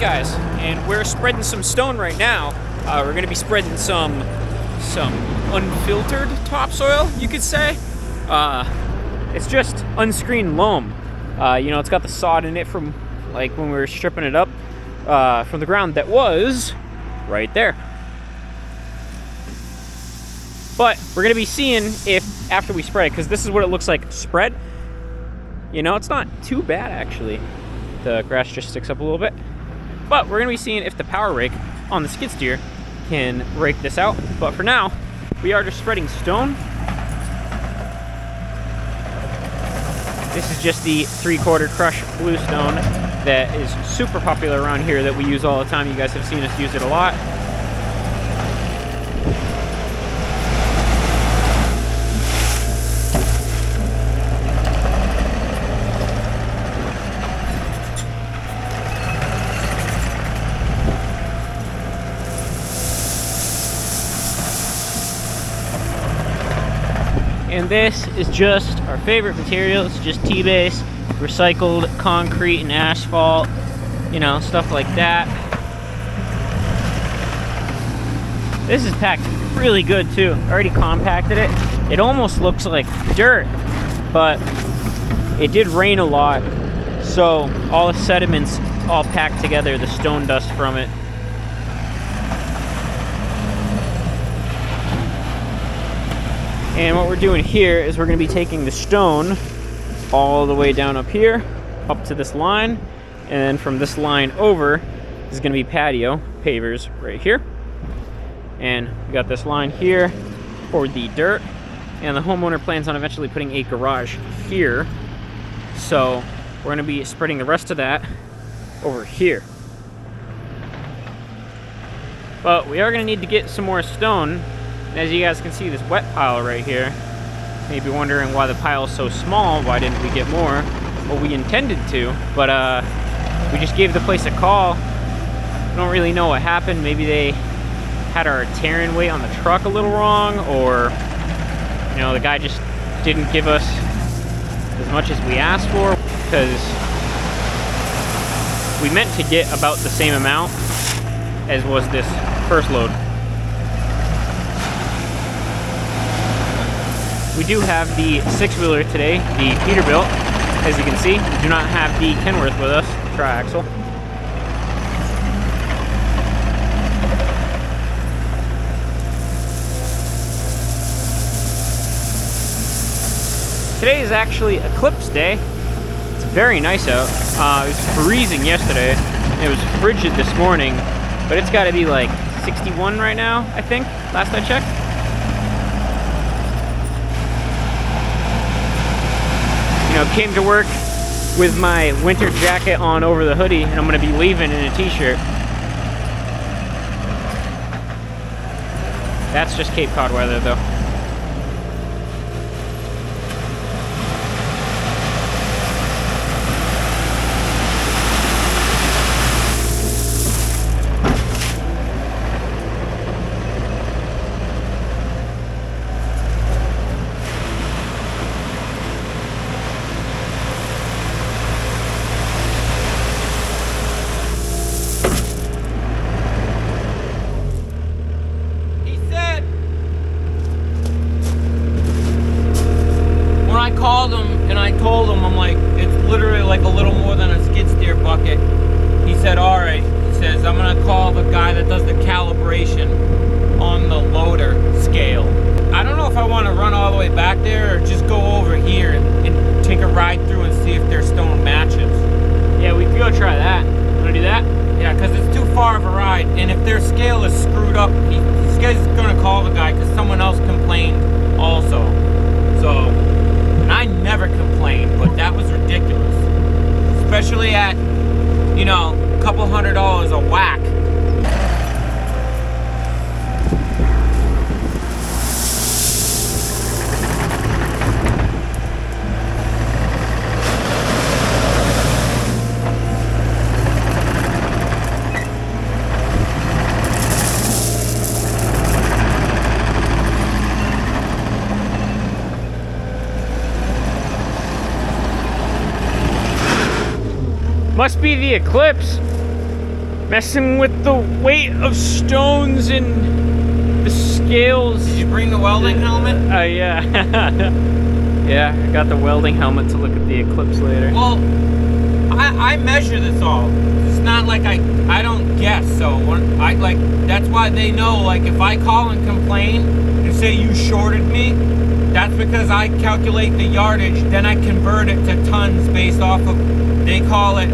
guys, and we're spreading some stone right now. We're gonna be spreading some unfiltered topsoil, you could say. It's just unscreened loam. You know, it's got the sod in it from like when we were stripping it up from the ground that was right there. But we're gonna be seeing if after we spread it, because this is what it looks like spread. You know, it's not too bad actually. The grass just sticks up a little bit. But we're gonna be seeing if the power rake on the skid steer can rake this out. But for now, we are just spreading stone. This is just the 3/4 crushed bluestone that is super popular around here that we use all the time. You guys have seen us use it a lot. And this is just our favorite material. It's just T-base, recycled concrete and asphalt, you know, stuff like that. This is packed really good too. Already compacted it. It almost looks like dirt, but it did rain a lot, so all the sediments all packed together, the stone dust from it. And what we're doing here is we're going to be taking the stone all the way down up here, up to this line, and then from this line over is going to be patio pavers right here. And we got this line here for the dirt, and the homeowner plans on eventually putting a garage here. So we're going to be spreading the rest of that over here. But we are going to need to get some more stone. As you guys can see, this wet pile right here, maybe wondering why the pile is so small. Why didn't we get more? Well, we intended to, but we just gave the place a call. We don't really know what happened. Maybe they had our tearing weight on the truck a little wrong, or you know, the guy just didn't give us as much as we asked for, because we meant to get about the same amount as was this first load. We do have the 6-wheeler today, the Peterbilt. As you can see, we do not have the Kenworth with us, the tri-axle. Today is actually Eclipse Day. It's very nice out. It was freezing yesterday. It was frigid this morning, but it's got to be like 61 right now, I think, last I checked. You know, came to work with my winter jacket on over the hoodie, and I'm going to be leaving in a t-shirt. That's just Cape Cod weather, though. Called him and I told him, I'm like, it's literally like a little more than a skid steer bucket. He said, all right. He says, I'm gonna call the guy that does the calibration on the loader scale. I don't know if I want to run all the way back there or just go over here and take a ride through and see if their stone matches. Yeah, we could go try that. Wanna do that? Yeah, because it's too far of a ride, and if their scale is screwed up, this guy's gonna call the guy because someone else complained also. So I never complained, but that was ridiculous. Especially at, you know, a couple $100 a whack. Must be the Eclipse. Messing with the weight of stones and the scales. Did you bring the welding helmet? Yeah. Yeah, I got the welding helmet to look at the eclipse later. Well, I measure this all. It's not like I don't guess. So when I like, that's why they know. Like if I call and complain and say you shorted me, that's because I calculate the yardage, then I convert it to tons based off of. They call it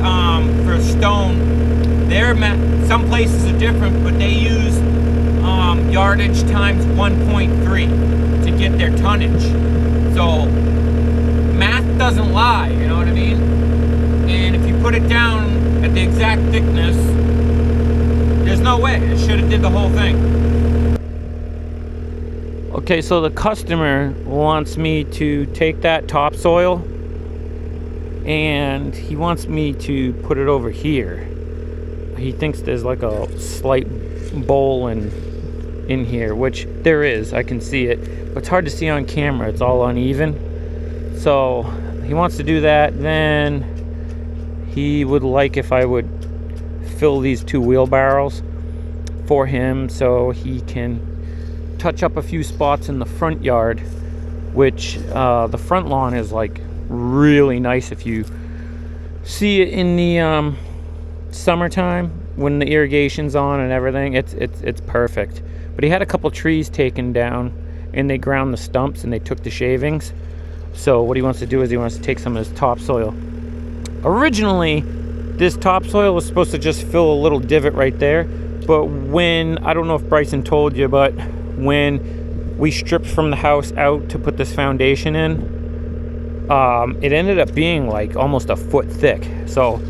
for stone. Some places are different, but they use yardage times 1.3 to get their tonnage. So math doesn't lie, you know what I mean? And if you put it down at the exact thickness, there's no way. It should have did the whole thing. Okay, so the customer wants me to take that topsoil and he wants me to put it over here. He thinks there's like a slight bowl in here, which there is. I can see it, but it's hard to see on camera. It's all uneven. So he wants to do that. Then he would like if I would fill these 2 wheelbarrows for him so he can touch up a few spots in the front yard, which the front lawn is like really nice. If you see it in the summertime when the irrigation's on and everything, it's perfect. But he had a couple trees taken down and they ground the stumps and they took the shavings. So what he wants to do is he wants to take some of his topsoil. Originally, this topsoil was supposed to just fill a little divot right there, but when, I don't know if Bryson told you, but when we stripped from the house out to put this foundation in, it ended up being like almost a foot thick. So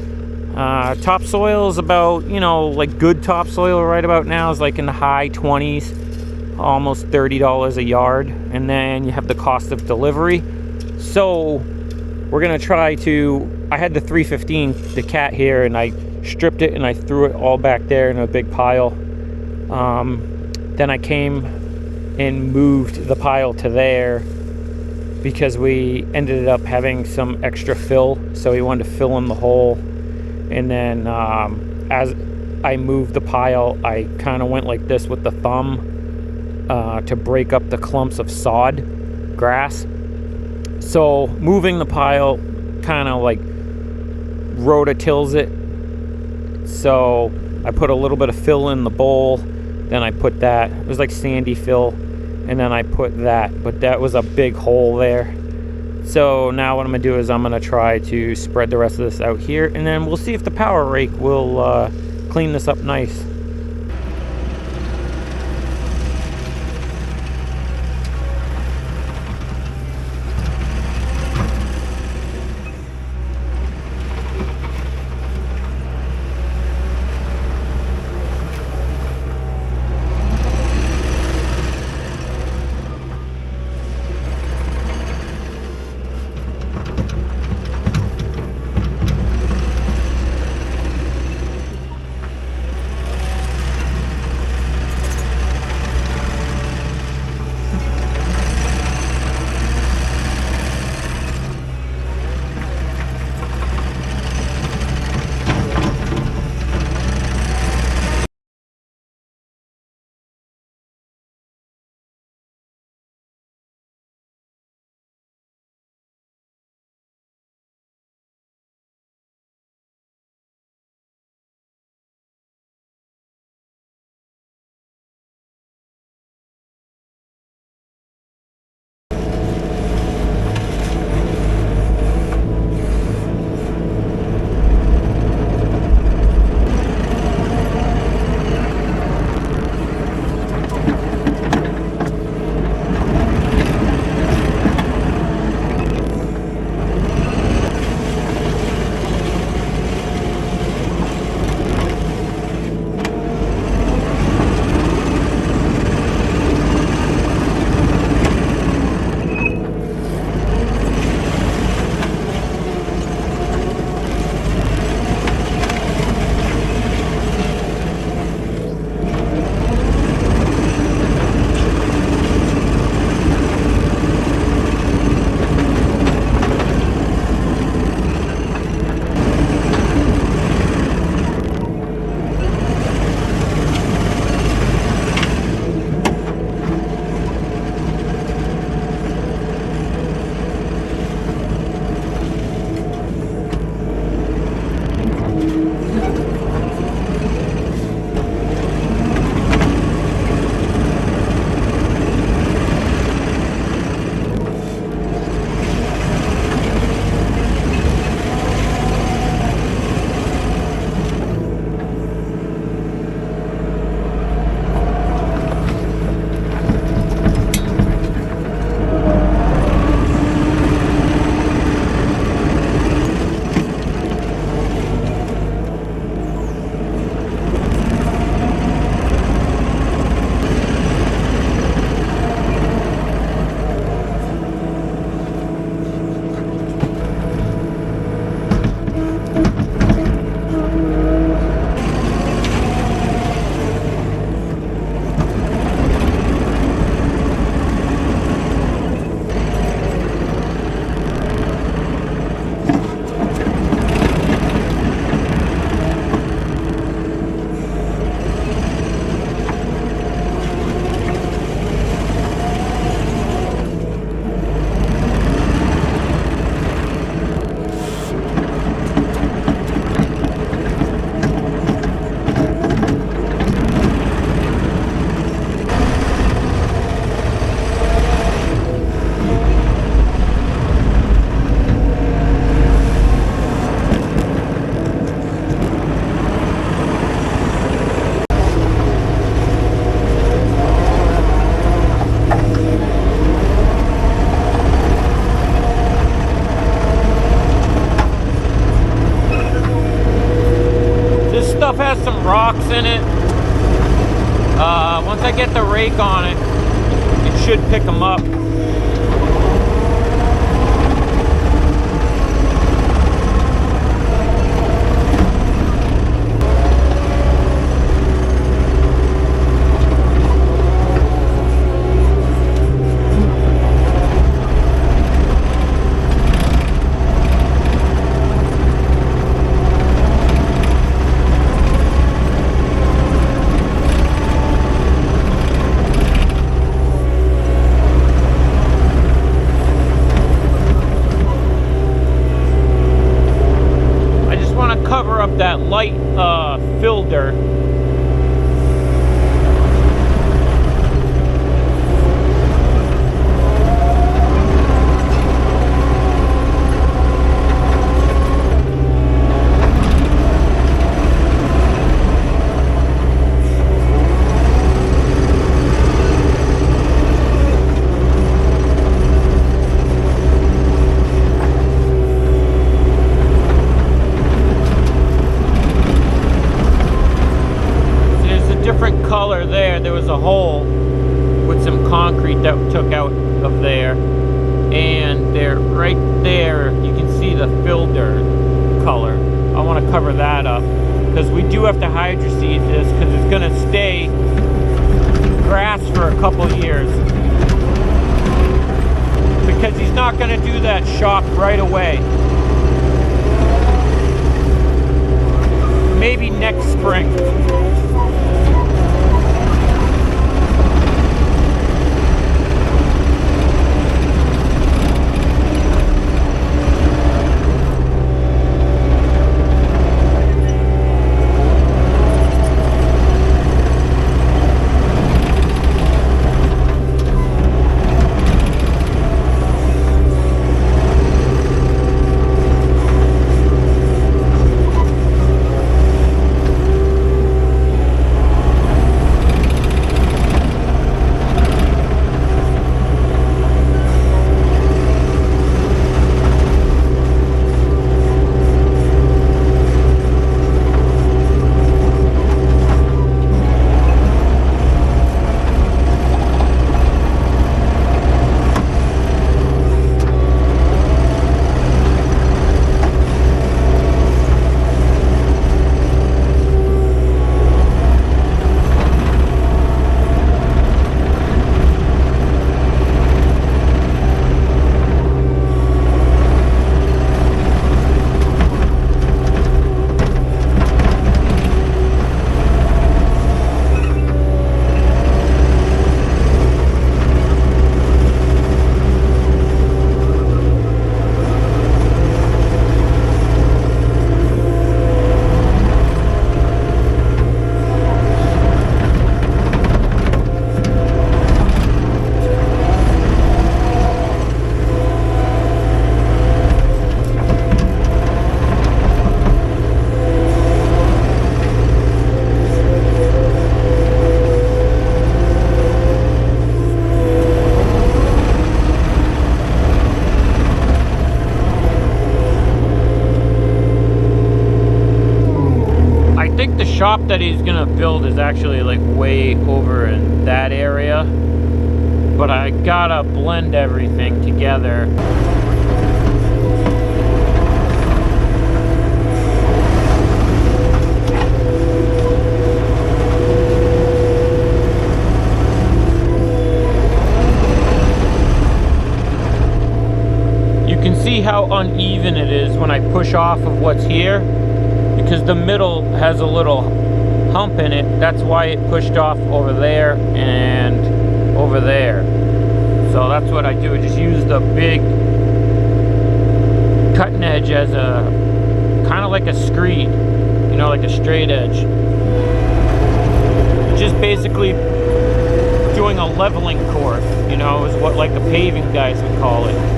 topsoil is about, you know, like good topsoil right about now is like in the high 20s, almost $30 a yard, and then you have the cost of delivery. So we're gonna try to, I had the 315, the cat here, and I stripped it and I threw it all back there in a big pile. Then I came and moved the pile to there because we ended up having some extra fill, so we wanted to fill in the hole. And then as I moved the pile, I kind of went like this with the thumb to break up the clumps of sod grass. So moving the pile kind of like rototills it. So I put a little bit of fill in the bowl, then I put that, it was like sandy fill, and then I put that, but that was a big hole there. So now what I'm gonna do is I'm gonna try to spread the rest of this out here, and then we'll see if the power rake will clean this up nice. some rocks in it. Once I get the rake on it, it should pick them up. Cover up that light filter. There was a hole with some concrete that took out of there, and there, right there, you can see the filter color. I want to cover that up because we do have to hydroseed this because it's going to stay grass for a couple years, because he's not going to do that shock right away. Maybe next spring. Shop that he's gonna build is actually like way over in that area, but I gotta blend everything together. You can see how uneven it is when I push off of what's here, because the middle has a little hump in it. That's why it pushed off over there and over there. So that's what I do. I just use the big cutting edge as a kind of like a screed, you know, like a straight edge. Just basically doing a leveling course, you know, is what like the paving guys would call it.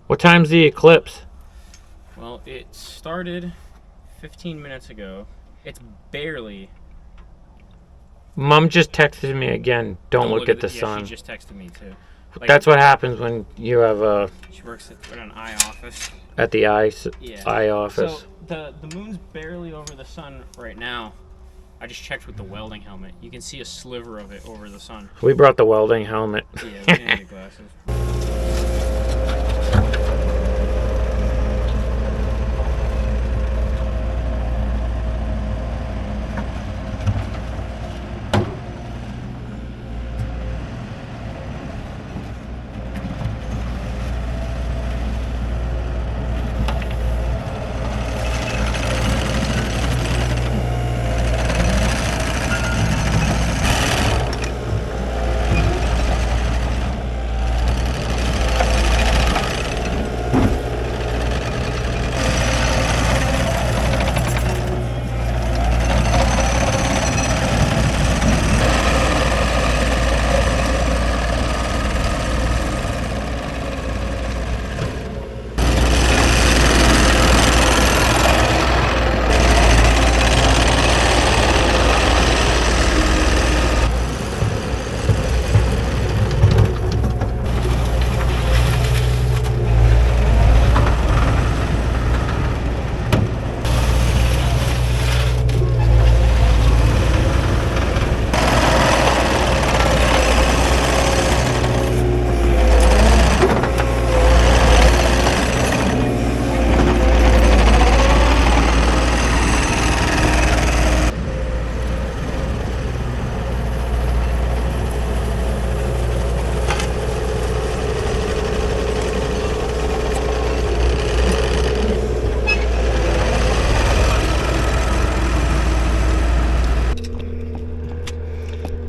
What time's the eclipse? Well, it started 15 minutes ago. It's barely. Mom just texted me again. Don't look at the sun. She just texted me too. Like, that's what happens when you have a. She works at an eye office. At the eye office. So the moon's barely over the sun right now. I just checked with the welding helmet. You can see a sliver of it over the sun. We brought the welding helmet. Yeah, we didn't get glasses.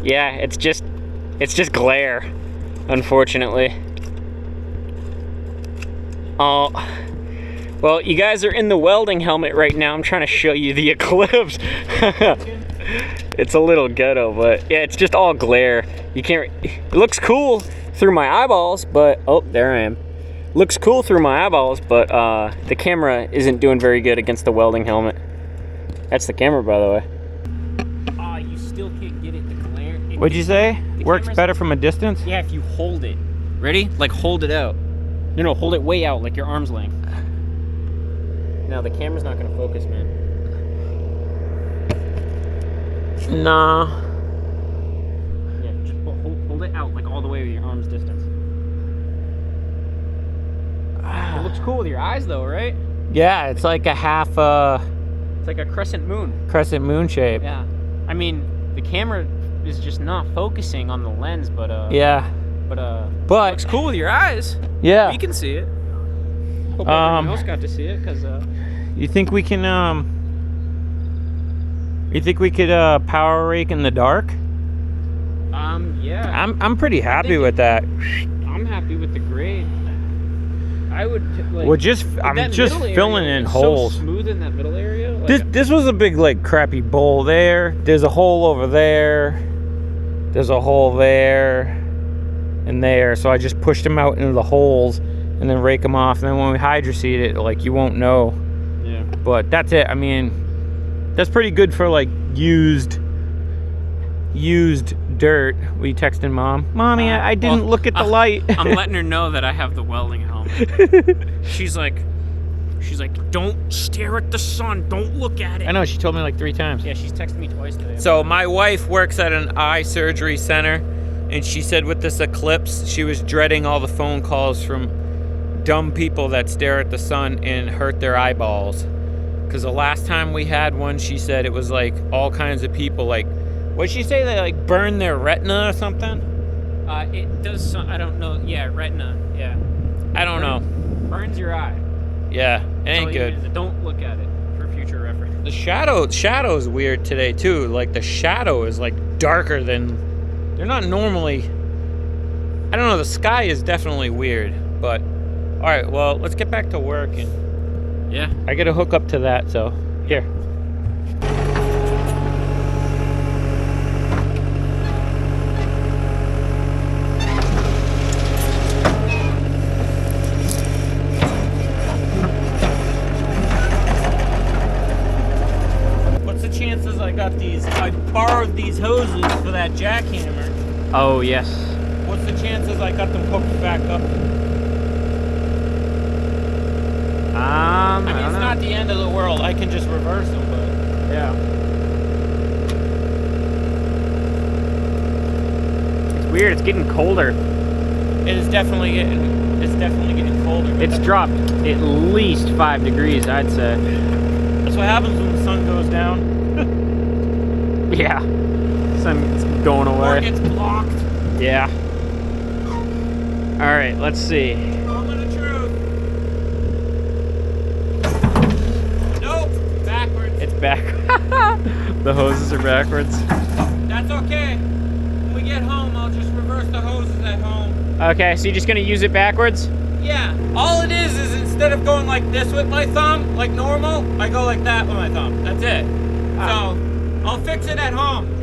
Yeah, it's just glare, unfortunately. Oh, well, you guys are in the welding helmet right now. I'm trying to show you the eclipse. It's a little ghetto, but yeah, it's just all glare. You can't, it looks cool through my eyeballs, but, oh, there I am. Looks cool through my eyeballs, but the camera isn't doing very good against the welding helmet. That's the camera, by the way. You still can't get it to glare. What'd you say? Works better from a distance? Yeah, if you hold it. Ready? Like, hold it out. No, hold it way out, like your arm's length. No, the camera's not gonna focus, man. Nah. Yeah, just hold it out, like all the way with your arm's distance. It looks cool with your eyes, though, right? Yeah, it's like a half It's like a crescent moon shape. Yeah. I mean, the camera is just not focusing on the lens, but yeah. But it looks cool with your eyes. Yeah. You can see it. Hope everyone else got to see it, cause you think we can you think we could power rake in the dark? Yeah. I'm pretty happy with that. I'm happy with the grade. I would like. Well, I'm just filling in holes. So smooth in that middle area. Like, This was a big like crappy bowl there. There's a hole over there. There's a hole there and there. So I just pushed them out into the holes and then rake them off. And then when we hydroseed it, like you won't know. Yeah. But that's it. I mean, that's pretty good for like used dirt. We texting mom. Mommy, I didn't look at the light. I'm letting her know that I have the welding helmet. She's like, don't stare at the sun. Don't look at it. I know, she told me like 3 times. Yeah, she's texted me twice today. So my wife works at an eye surgery center, and she said with this eclipse, she was dreading all the phone calls from dumb people that stare at the sun and hurt their eyeballs. Because the last time we had one, she said it was like all kinds of people, like, what'd she say, they like burn their retina or something? It does, I don't know. Yeah, retina, yeah. I don't know. Burns your eye. Yeah, it ain't good. Don't look at it for future reference. The shadow is weird today too. Like the shadow is like darker than, they're not normally, I don't know, the sky is definitely weird. But all right, well, let's get back to work, and yeah, I gotta hook up to that, so here. chances I got these? I borrowed these hoses for that jackhammer. Oh, yes. What's the chances I got them hooked back up? I mean, it's not the end of the world. I can just reverse them, but yeah. It's weird. It's getting colder. it is definitely getting. It's definitely getting colder. It's dropped at least 5 degrees, I'd say. That's what happens when the sun goes down. Yeah. Sun's going Or away. gets blocked. Yeah. All right. Let's see. Moment of truth. Nope. Backwards. It's back. The hoses are backwards. That's okay. When we get home, I'll just reverse the hoses at home. Okay. So you're just gonna use it backwards? Yeah. All it is instead of going like this with my thumb, like normal, I go like that with my thumb. That's it. Ah. So I'll fix it at home.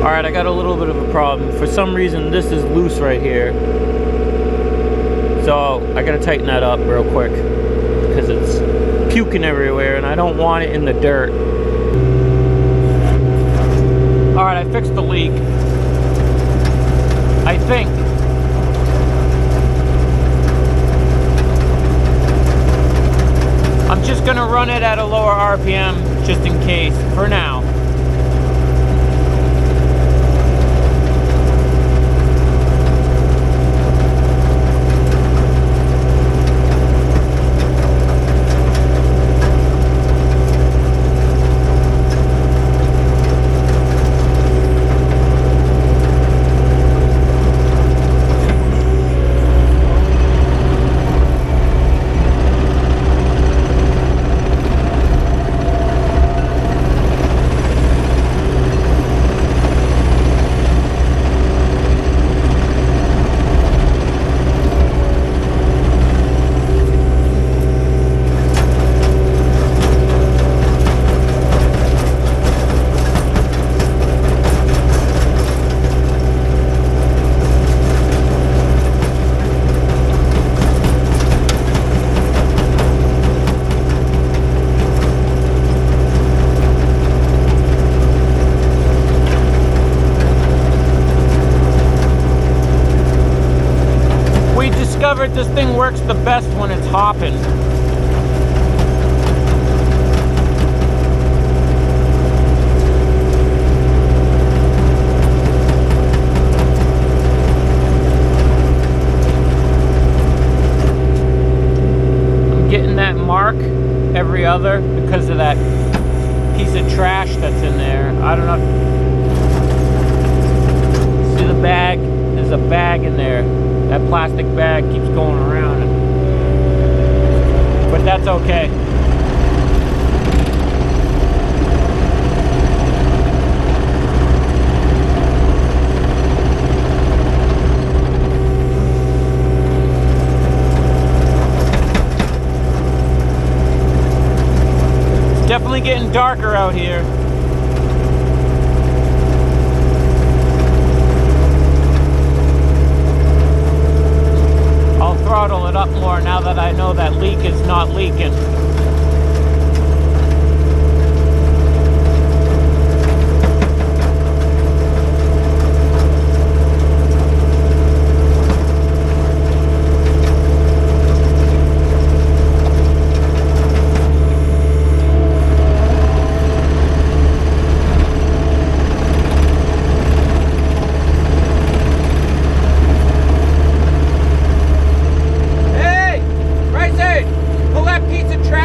Alright, I got a little bit of a problem. For some reason, this is loose right here. So, I gotta tighten that up real quick. Because it's puking everywhere and I don't want it in the dirt. Alright, I fixed the leak. I think. I'm just gonna run it at a lower RPM just in case, for now. This thing works the best when it's hopping. I'm getting that mark every other because of that piece of trash that's in there. I don't know. See the bag? There's a bag in there. That plastic bag keeps going around. But that's okay. Definitely getting darker out here. I'll throttle it up more now that I know that leak is not leaking. Pull that piece of trash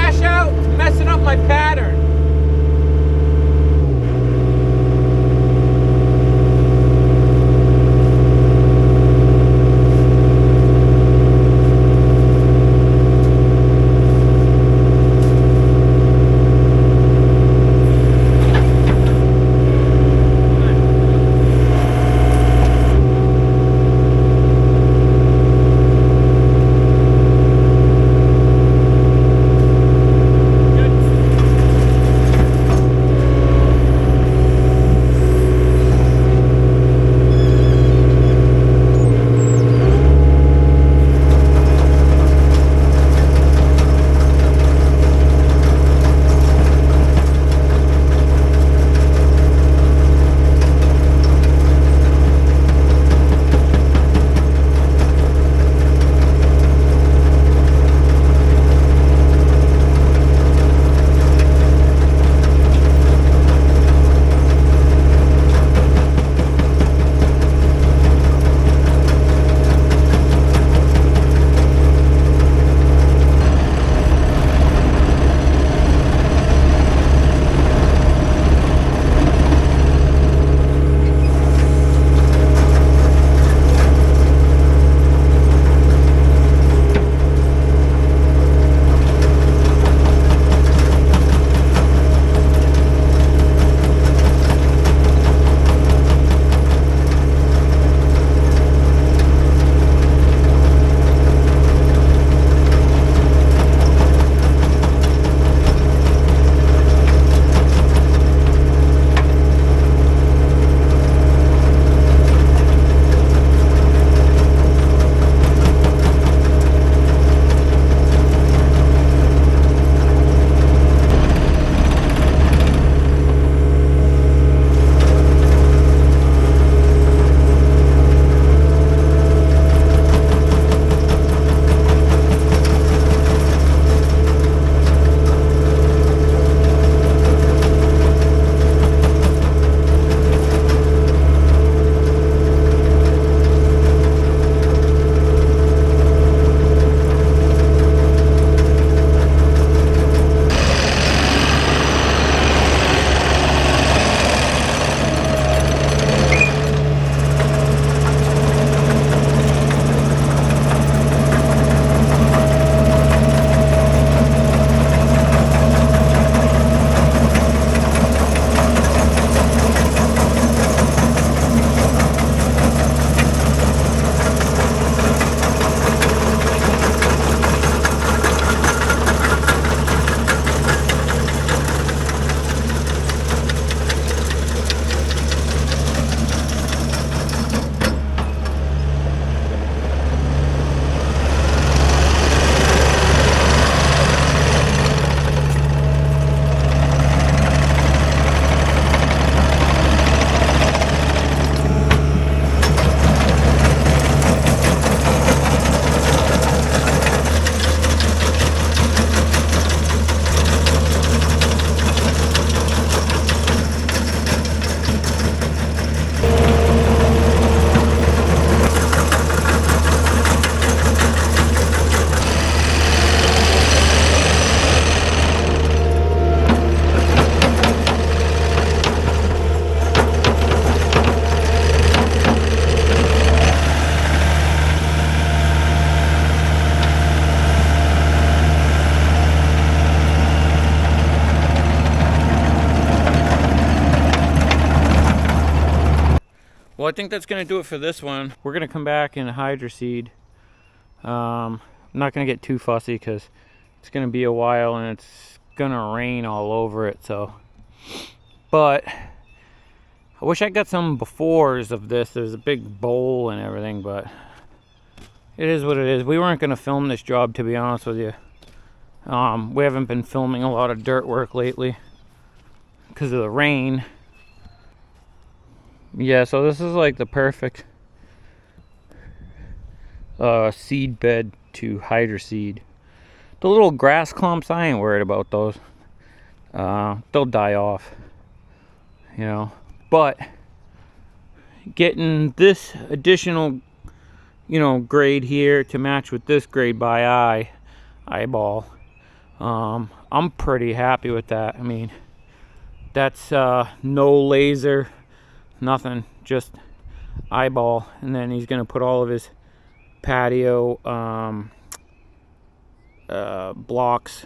Well, I think that's gonna do it for this one. We're gonna come back and hydroseed. I'm not gonna get too fussy because it's gonna be a while and it's gonna rain all over it. So, but I wish I got some befores of this. There's a big bowl and everything, but it is what it is. We weren't gonna film this job, to be honest with you. We haven't been filming a lot of dirt work lately because of the rain. Yeah, so this is like the perfect seed bed to hydroseed. The little grass clumps, I ain't worried about those. They'll die off, you know. But getting this additional, you know, grade here to match with this grade by eyeball, I'm pretty happy with that. I mean, that's no laser, nothing, just eyeball. And then he's gonna put all of his patio blocks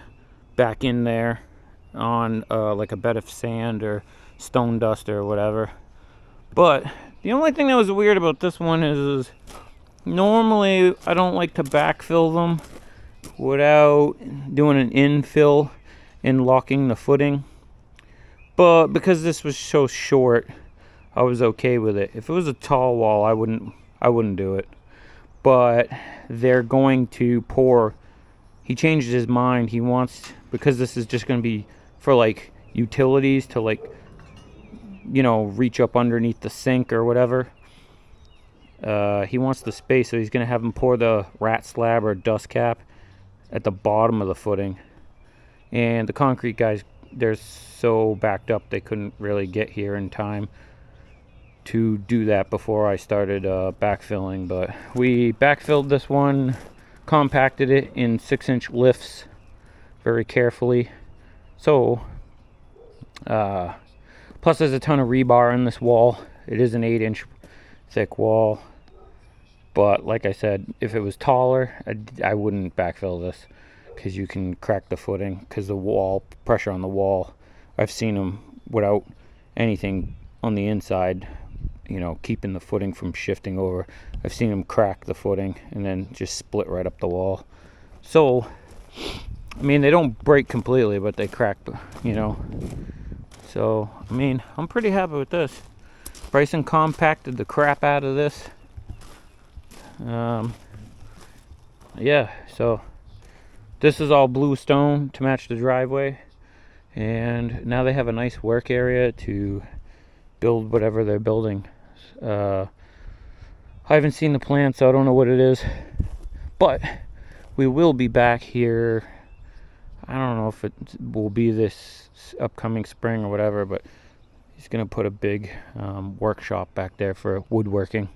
back in there on like a bed of sand or stone dust or whatever. But the only thing that was weird about this one is normally I don't like to backfill them without doing an infill and locking the footing, but because this was so short, I was okay with it. If it was a tall wall, I wouldn't do it. But they're going to pour. He changed his mind. He wants, because this is just going to be for like utilities to, like, you know, reach up underneath the sink or whatever. He wants the space, so he's going to have him pour the rat slab or dust cap at the bottom of the footing. And the concrete guys, they're so backed up they couldn't really get here in time to do that before I started backfilling. But we backfilled this one, compacted it in 6-inch lifts very carefully. So plus there's a ton of rebar in this wall. It is an 8-inch thick wall, but like I said, if it was taller, I wouldn't backfill this because you can crack the footing because the wall pressure on the wall, I've seen them without anything on the inside, you know, keeping the footing from shifting over. I've seen them crack the footing and then just split right up the wall. So I mean, they don't break completely, but they crack, you know. So I mean, I'm pretty happy with this. Bryson compacted the crap out of this. Yeah, so this is all blue stone to match the driveway, and now they have a nice work area to build whatever they're building. I haven't seen the plan, so I don't know what it is, but we will be back here. I don't know if it will be this upcoming spring or whatever, but he's gonna put a big workshop back there for woodworking.